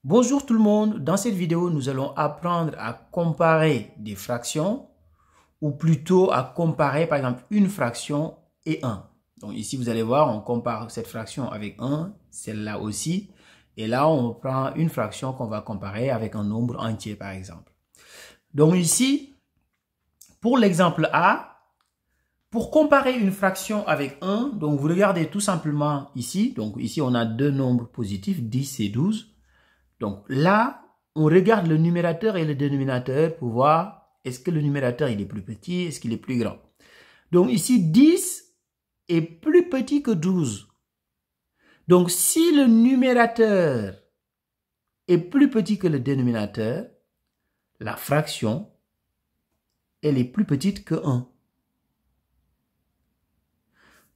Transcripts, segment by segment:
Bonjour tout le monde, dans cette vidéo nous allons apprendre à comparer des fractions ou plutôt à comparer par exemple une fraction et 1. Donc ici vous allez voir on compare cette fraction avec 1, celle-là aussi et là on prend une fraction qu'on va comparer avec un nombre entier par exemple. Donc ici pour l'exemple A, pour comparer une fraction avec 1, donc vous regardez tout simplement ici, donc ici on a deux nombres positifs 10 et 12. Donc là, on regarde le numérateur et le dénominateur pour voir est-ce que le numérateur il est plus petit, est-ce qu'il est plus grand. Donc ici, 10 est plus petit que 12. Donc si le numérateur est plus petit que le dénominateur, la fraction, elle est plus petite que 1.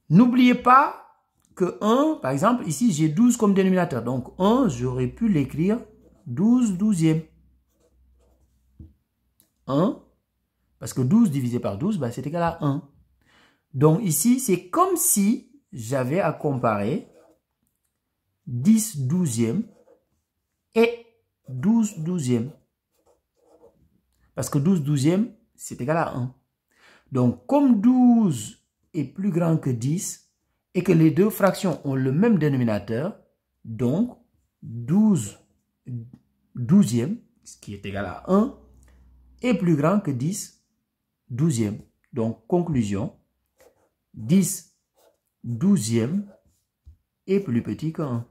N'oubliez pas que 1, par exemple, ici j'ai 12 comme dénominateur. Donc 1, j'aurais pu l'écrire 12 douzièmes. 1, parce que 12 divisé par 12, c'est égal à 1. Donc ici, c'est comme si j'avais à comparer 10 douzièmes et 12 douzièmes. Parce que 12 douzièmes, c'est égal à 1. Donc, comme 12 est plus grand que 10 et que les deux fractions ont le même dénominateur, donc 12 douzièmes, ce qui est égal à 1, est plus grand que 10 douzièmes. Donc, conclusion, 10 douzièmes est plus petit que 1.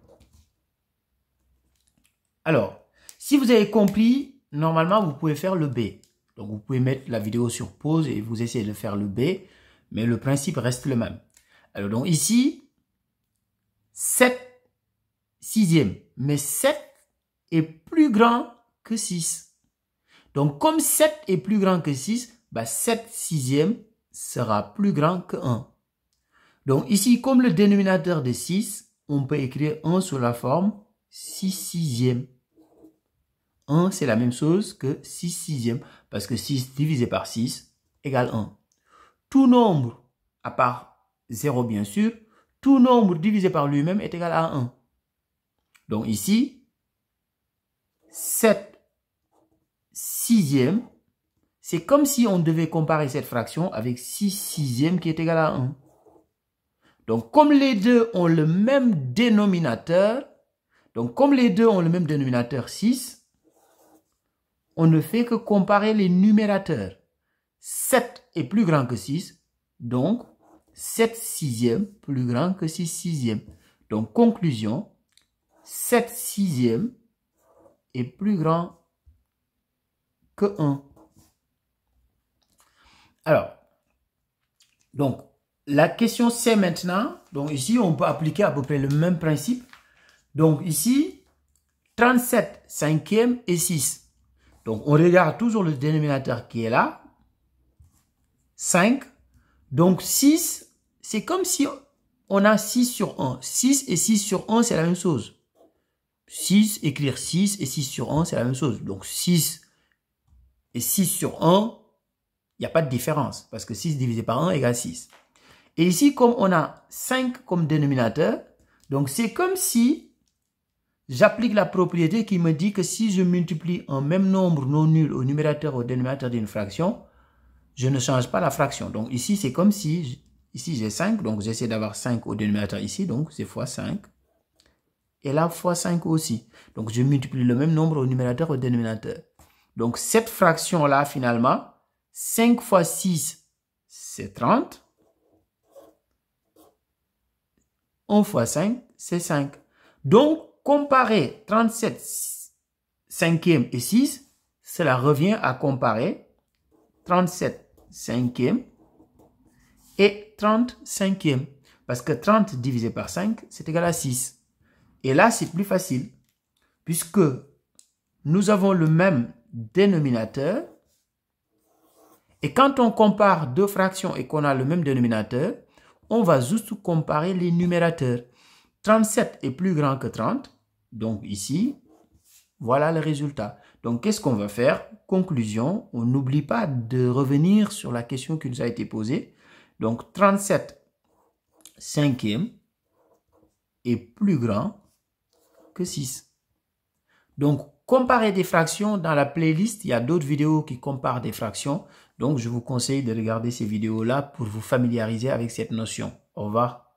Alors, si vous avez compris, normalement, vous pouvez faire le B. Donc, vous pouvez mettre la vidéo sur pause et vous essayez de faire le B, mais le principe reste le même. Alors, donc ici, 7 sixièmes, mais 7 est plus grand que 6. Donc, comme 7 est plus grand que 6, 7 sixièmes sera plus grand que 1. Donc ici, comme le dénominateur de 6, on peut écrire 1 sous la forme 6 sixièmes. 1, c'est la même chose que 6 sixièmes, parce que 6 divisé par 6 égale 1. Tout nombre, à part 0 bien sûr, tout nombre divisé par lui-même est égal à 1. Donc ici, 7 sixièmes, c'est comme si on devait comparer cette fraction avec 6 sixièmes qui est égal à 1. Donc, comme les deux ont le même dénominateur, 6, on ne fait que comparer les numérateurs. 7 est plus grand que 6, donc 7 sixièmes plus grand que 6 sixièmes. Donc, conclusion, 7 sixièmes est plus grand que 1. Alors, donc, la question c'est maintenant, donc ici on peut appliquer à peu près le même principe. Donc ici, 37 cinquièmes et 6. Donc on regarde toujours le dénominateur qui est là. 5. Donc 6, c'est comme si on a 6 sur 1. 6 et 6 sur 1, c'est la même chose. 6, écrire 6 et 6 sur 1, c'est la même chose. Donc 6 et 6 sur 1, il n'y a pas de différence. Parce que 6 divisé par 1 égale 6. Et ici, comme on a 5 comme dénominateur, donc c'est comme si j'applique la propriété qui me dit que si je multiplie un même nombre non nul au numérateur ou au dénominateur d'une fraction, je ne change pas la fraction. Donc ici, c'est comme si, ici j'ai 5, donc j'essaie d'avoir 5 au dénominateur ici, donc c'est fois 5. Et là, fois 5 aussi. Donc je multiplie le même nombre au numérateur ou au dénominateur. Donc cette fraction-là, finalement, 5 fois 6, c'est 30. 1 fois 5, c'est 5. Donc, comparer 37 cinquièmes et 6, cela revient à comparer 37 cinquièmes et 30 cinquièmes. Parce que 30 divisé par 5, c'est égal à 6. Et là, c'est plus facile. Puisque nous avons le même dénominateur. Et quand on compare deux fractions et qu'on a le même dénominateur, on va juste comparer les numérateurs. 37 est plus grand que 30. Donc ici, voilà le résultat. Donc qu'est-ce qu'on va faire? Conclusion, on n'oublie pas de revenir sur la question qui nous a été posée. Donc 37 cinquièmes est plus grand que 6. Donc, comparer des fractions dans la playlist, il y a d'autres vidéos qui comparent des fractions. Donc, je vous conseille de regarder ces vidéos-là pour vous familiariser avec cette notion. Au revoir.